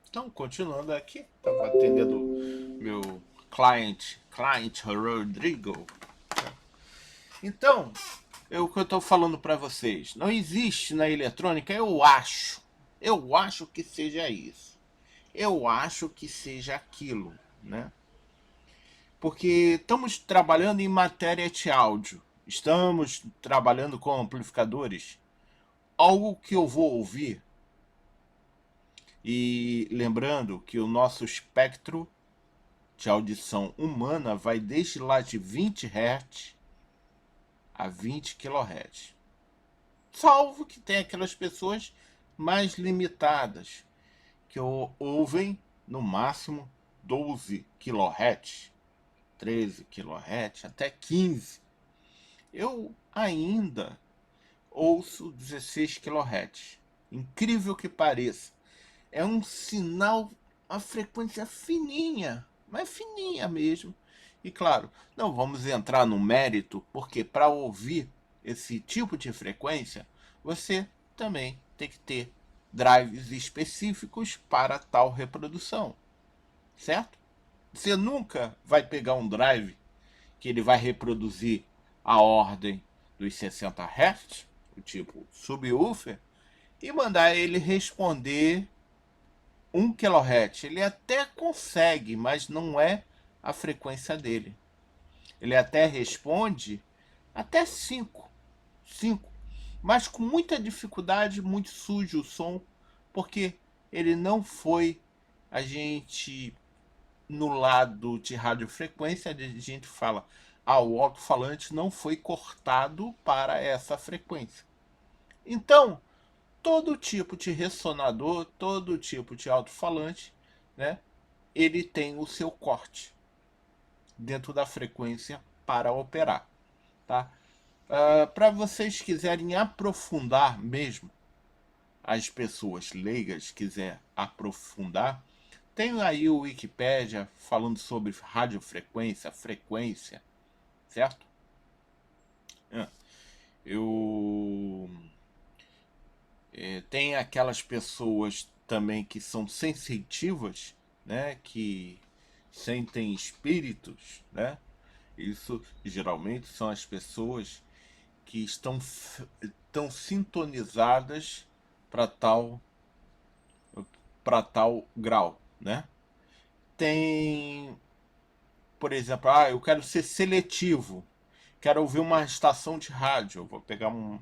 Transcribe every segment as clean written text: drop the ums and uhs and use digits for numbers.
Então, continuando aqui, estava atendendo meu cliente Rodrigo. Então, o que eu estou falando para vocês, não existe na eletrônica, eu acho que seja isso, eu acho que seja aquilo, né? Porque estamos trabalhando em matéria de áudio, estamos trabalhando com amplificadores, algo que eu vou ouvir, e lembrando que o nosso espectro de audição humana vai desde lá de 20 Hz a 20 kHz. Salvo que tem aquelas pessoas mais limitadas, que ouvem no máximo 12 kHz, 13 kHz, até 15. Eu ainda ouço 16 kHz. Incrível que pareça. É um sinal, uma frequência fininha, mas fininha mesmo. E claro, não vamos entrar no mérito, porque para ouvir esse tipo de frequência, você também tem que ter drives específicos para tal reprodução, certo? Você nunca vai pegar um drive que ele vai reproduzir a ordem dos 60 Hz, o tipo subwoofer, e mandar ele responder 1 kHz. Ele até consegue, mas não é a frequência dele. Ele até responde até 5, mas com muita dificuldade, muito sujo o som, porque ele não foi, a gente, no lado de radiofrequência, a gente fala, o alto-falante não foi cortado para essa frequência. Então, todo tipo de ressonador, todo tipo de alto-falante, né, ele tem o seu corte dentro da frequência para operar, tá? Para vocês quiserem aprofundar mesmo, as pessoas leigas quiser aprofundar, tem aí o Wikipédia falando sobre radiofrequência, frequência, certo? Eu tem aquelas pessoas também que são sensitivas, né, que sentem espíritos, né? Isso geralmente são as pessoas que estão sintonizadas para tal grau, né? Tem, por exemplo, eu quero ser seletivo, quero ouvir uma estação de rádio, vou pegar um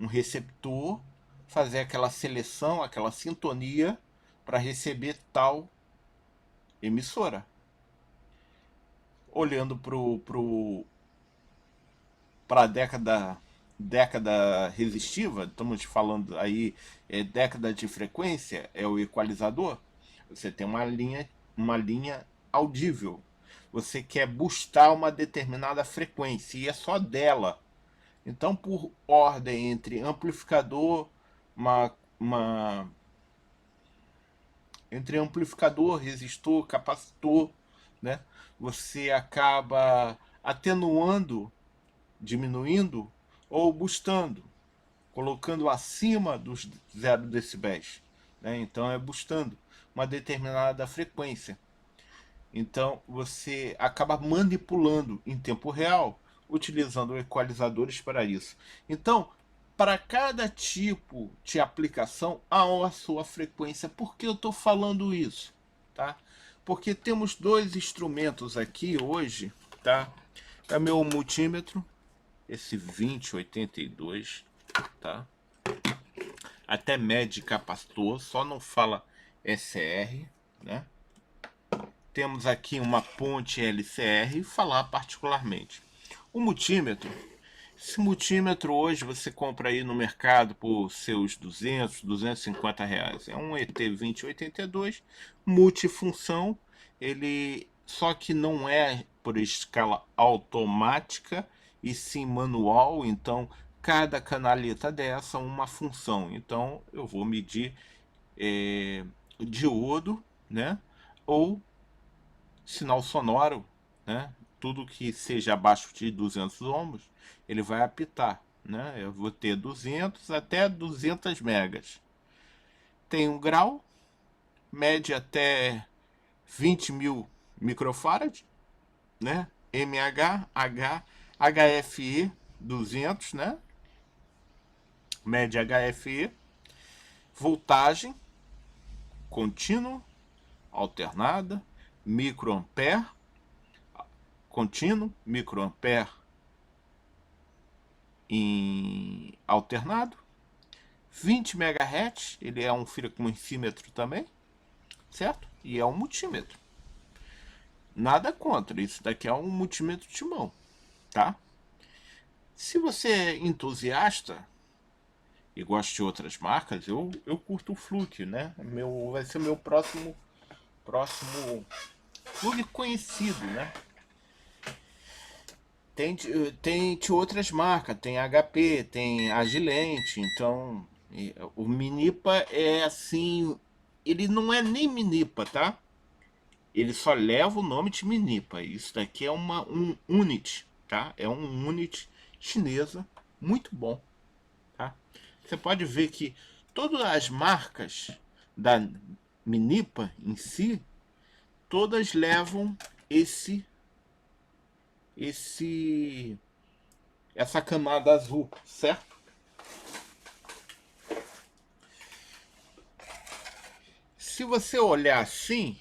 receptor, fazer aquela seleção, aquela sintonia para receber tal emissora. Olhando para a década resistiva, estamos falando aí, década de frequência, é o equalizador. Você tem uma linha audível. Você quer buscar uma determinada frequência e é só dela. Então, por ordem entre amplificador, uma entre amplificador, resistor, capacitor, né? Você acaba atenuando, diminuindo ou boostando, colocando acima dos 0 decibéis, né? Então é boostando uma determinada frequência. Então você acaba manipulando em tempo real, utilizando equalizadores para isso. Então, para cada tipo de aplicação há a sua frequência. Por que eu estou falando isso? Tá? Porque temos dois instrumentos aqui hoje, tá? É meu multímetro, esse 2082, tá? Até mede capacitor, só não fala SR, né? Temos aqui uma ponte LCR, falar particularmente. O multímetro, esse multímetro hoje você compra aí no mercado por seus 200, 250 reais. É um ET2082 multifunção, ele só que não é por escala automática e sim manual, então cada canaleta dessa uma função. Então eu vou medir diodo, né? Ou sinal sonoro, né? Tudo que seja abaixo de 200 ohms, ele vai apitar, né? Eu vou ter 200 até 200 megas. Tem um grau, mede até 20 mil microfarad, né? MH, H, HFE 200, né? Mede HFE, voltagem contínua, alternada, microampere, contínuo, microampere em alternado, 20 MHz, ele é um frequencímetro também, certo? E é um multímetro. Nada contra, isso daqui é um multímetro de mão, tá? Se você é entusiasta e gosta de outras marcas, eu curto o Fluke, né? Vai ser meu próximo Fluke conhecido, né? Tem de outras marcas, tem HP, tem Agilente, então o Minipa é assim, ele não é nem Minipa, tá? Ele só leva o nome de Minipa. Isso daqui é um Unit, tá? É um Unit chinesa, muito bom, tá? Você pode ver que todas as marcas da Minipa em si, todas levam esse essa camada azul, certo? Se você olhar assim,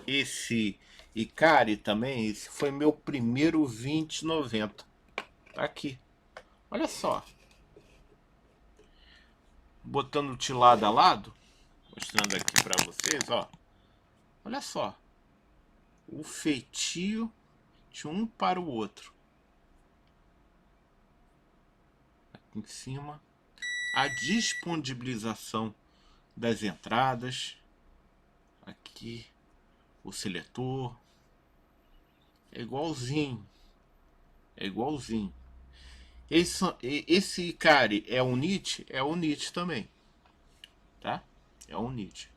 esse Ikari também, esse foi meu primeiro 2090. Tá aqui. Olha só. Botando de lado a lado, mostrando aqui para vocês, ó. Olha só. O feitio de um para o outro. Aqui em cima. A disponibilização das entradas. Aqui. O seletor. É igualzinho. É igualzinho. Esse Ikari é o NIT? É o NIT também. Tá? É o NIT.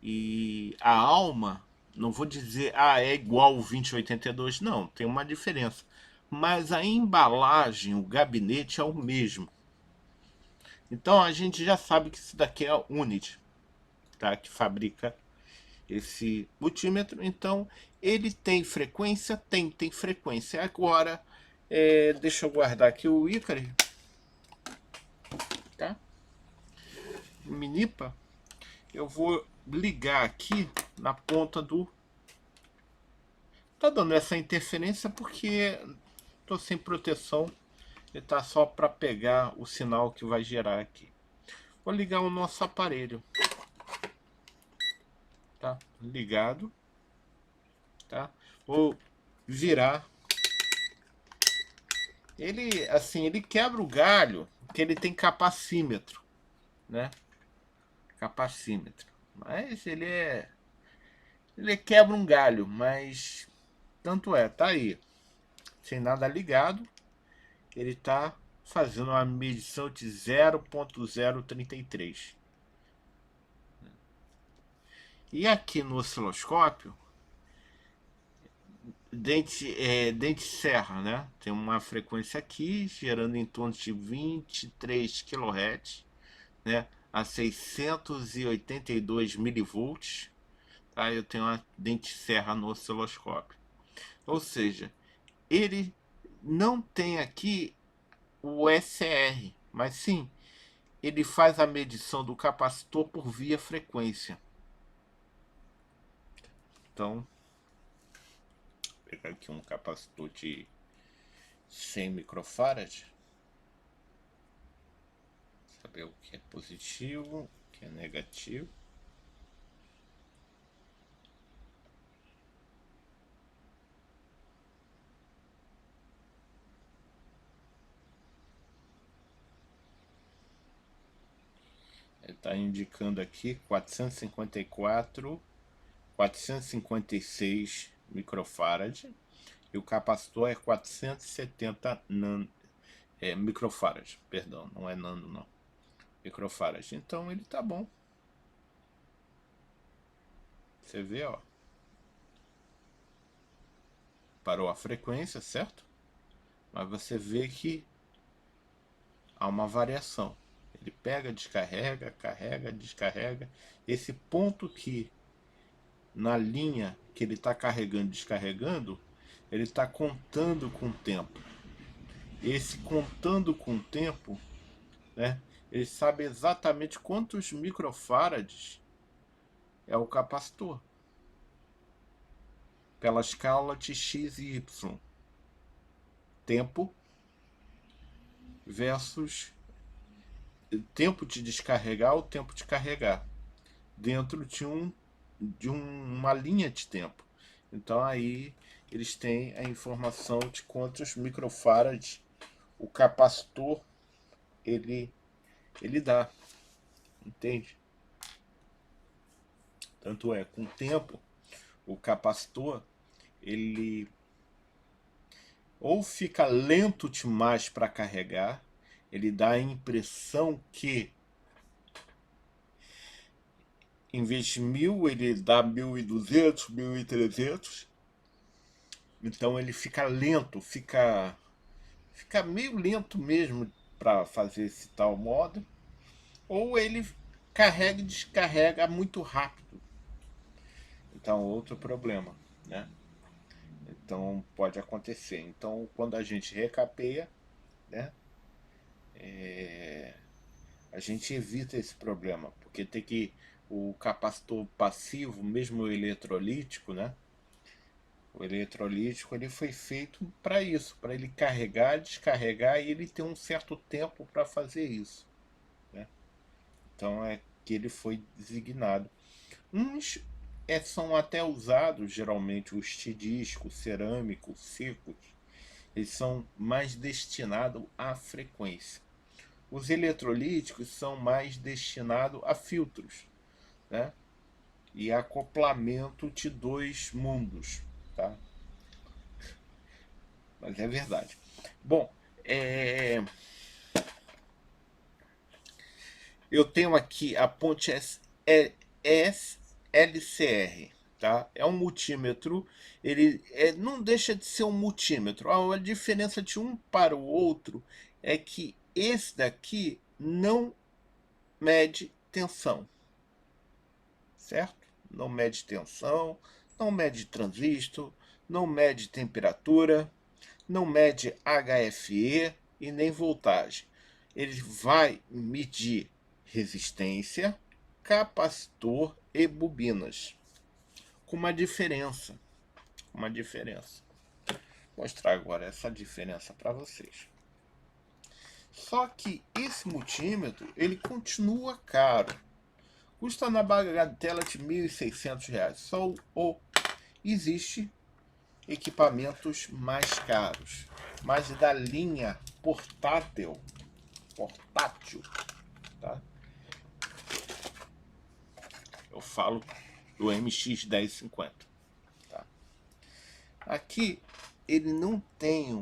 E a alma, não vou dizer, é igual o 2082, não, tem uma diferença. Mas a embalagem, o gabinete é o mesmo. Então a gente já sabe que isso daqui é a Unity, tá? Que fabrica esse multímetro. Então ele tem frequência? Tem frequência. Agora, deixa eu guardar aqui o Icari, tá? O Minipa. Eu vou ligar aqui na ponta do... Tá dando essa interferência porque tô sem proteção. Ele tá só para pegar o sinal que vai gerar aqui. Vou ligar o nosso aparelho. Tá? Ligado. Tá? Vou virar. Ele, assim, ele quebra o galho, porque ele tem capacímetro, né? Capacímetro. Mas ele quebra um galho, mas tanto é, tá aí. Sem nada ligado, ele tá fazendo uma medição de 0.033. E aqui no osciloscópio, dente serra, né? Tem uma frequência aqui, gerando em torno de 23 kHz, né? A 682 milivolts, tá? Eu tenho uma dente serra no osciloscópio. Ou seja, ele não tem aqui o SR, mas sim, ele faz a medição do capacitor por via frequência. Então, vou pegar aqui um capacitor de 100 microfarad. Saber o que é positivo, o que é negativo. Ele está indicando aqui 454, 456 microfarad e o capacitor é 470 microfarad, perdão, não é nano não, microfarad. Então ele tá bom. Você vê, ó, parou a frequência, certo? Mas você vê que há uma variação. Ele pega, descarrega, carrega, descarrega. Esse ponto que na linha que ele está carregando, descarregando, ele está contando com o tempo. Esse contando com o tempo, né? Ele sabe exatamente quantos microfarads é o capacitor pela escala de x e y. Tempo versus tempo de descarregar ou tempo de carregar dentro de uma linha de tempo. Então aí eles têm a informação de quantos microfarads o capacitor ele dá, entende? Tanto é, com o tempo, o capacitor ele ou fica lento demais para carregar, ele dá a impressão que em vez de 1000 ele dá 1200, 1300. Então ele fica lento, fica meio lento mesmo para fazer esse tal modo, ou ele carrega e descarrega muito rápido. Então outro problema, né? Então pode acontecer. Então quando a gente recapeia, né, a gente evita esse problema, porque tem que o capacitor passivo, mesmo o eletrolítico, né? O eletrolítico ele foi feito para isso, para ele carregar, descarregar e ele tem um certo tempo para fazer isso, né? Então é que ele foi designado. Uns são até usados, geralmente os tidiscos, cerâmicos, secos, eles são mais destinados à frequência. Os eletrolíticos são mais destinados a filtros, né? E acoplamento de dois mundos, tá? Mas é verdade. Bom, eu tenho aqui a ponte SLCR, tá? É um multímetro, ele não deixa de ser um multímetro. A diferença de um para o outro é que esse daqui não mede tensão, certo? Não mede tensão, não mede transistor, não mede temperatura, não mede HFE e nem voltagem. Ele vai medir resistência, capacitor e bobinas. Com uma diferença. Vou mostrar agora essa diferença para vocês. Só que esse multímetro, ele continua caro. Custa na bagatela de R$ 1.600. Só existe equipamentos mais caros, mas da linha portátil, tá? Eu falo do MX1050, tá? Aqui ele não tem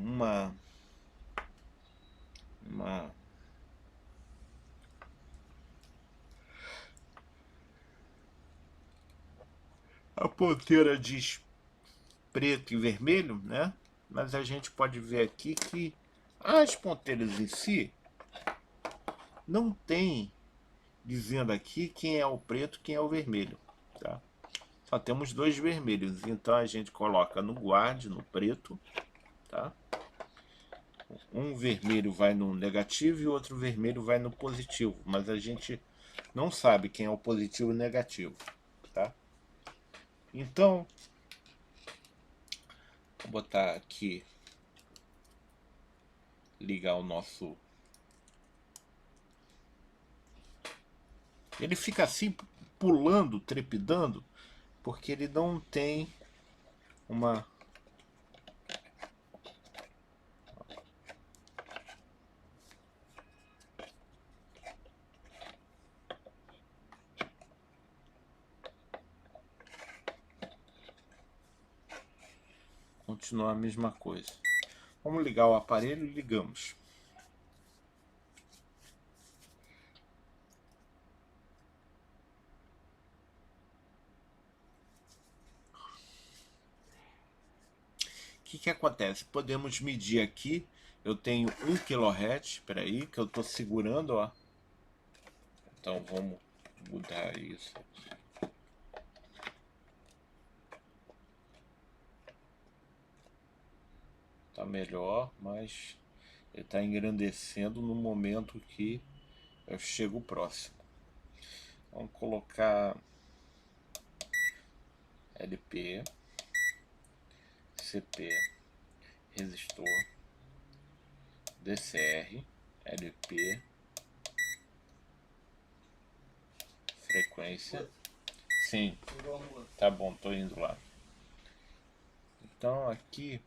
a ponteira diz preto e vermelho, né? Mas a gente pode ver aqui que as ponteiras em si não tem dizendo aqui quem é o preto, quem é o vermelho, tá? Só temos dois vermelhos, então a gente coloca no guard, no preto, tá? Um vermelho vai no negativo e o outro vermelho vai no positivo, mas a gente não sabe quem é o positivo e o negativo, tá? Então, vou botar aqui, ligar o nosso... Ele fica assim, pulando, trepidando, porque ele não tem uma... Continua a mesma coisa. Vamos ligar o aparelho e ligamos. O que acontece? Podemos medir aqui. Eu tenho 1 kHz. Espera aí, que eu estou segurando, ó. Então vamos mudar isso aqui. Tá melhor, mas ele está engrandecendo no momento que eu chego próximo. Vamos colocar LP, CP, resistor, DCR, LP, frequência. Sim, tá bom, tô indo lá. Então aqui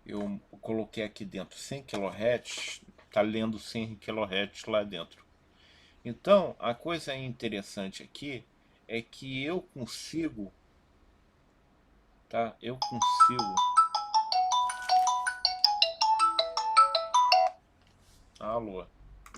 eu coloquei aqui dentro 100 kHz, tá lendo 100 kHz lá dentro. Então a coisa interessante aqui é que eu consigo, tá? Eu consigo. Alô.